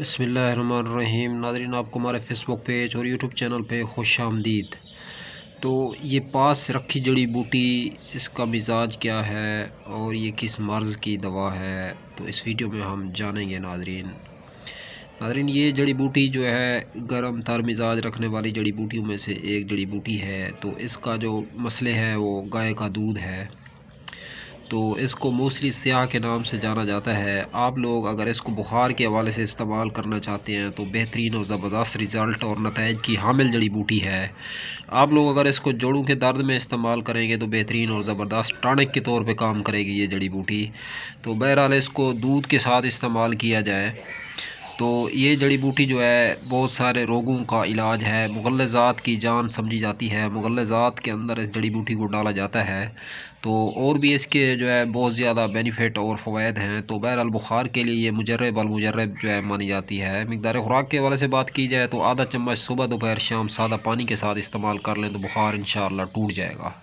बिस्मिल्लाहिर्रहमानिर्रहीम। नाज़रीन, आपको हमारे फ़ेसबुक पेज और यूट्यूब चैनल पे खुश आमदीद। तो ये पास रखी जड़ी बूटी, इसका मिजाज क्या है और ये किस मर्ज़ की दवा है, तो इस वीडियो में हम जानेंगे। नाज़रीन, ये जड़ी बूटी जो है गर्म तर मिजाज रखने वाली जड़ी बूटियों में से एक जड़ी बूटी है। तो इसका जो मसले है वो गाय का दूध है। तो इसको मूसली स्याह के नाम से जाना जाता है। आप लोग अगर इसको बुखार के हवाले से इस्तेमाल करना चाहते हैं तो बेहतरीन और ज़बरदस्त रिज़ल्ट और नताइज की हामिल जड़ी बूटी है। आप लोग अगर इसको जोड़ों के दर्द में इस्तेमाल करेंगे तो बेहतरीन और ज़बरदस्त टॉनिक के तौर पे काम करेगी ये जड़ी बूटी। तो बहरहाल इसको दूध के साथ इस्तेमाल किया जाए तो ये जड़ी बूटी जो है बहुत सारे रोगों का इलाज है। मुग़ल्लज़ात की जान समझी जाती है। मुग़ल्लज़ात के अंदर इस जड़ी बूटी को डाला जाता है। तो और भी इसके जो है बहुत ज़्यादा बेनिफिट और फ़वाइद हैं। तो बहरहाल बुखार के लिए ये मुजर्रब अल मुजर्रब जो है मानी जाती है। मिक़दार ख़ुराक के हवाले से बात की जाए तो आधा चम्मच सुबह दोपहर शाम सादा पानी के साथ इस्तेमाल कर लें तो बुखार इंशाअल्लाह टूट जाएगा।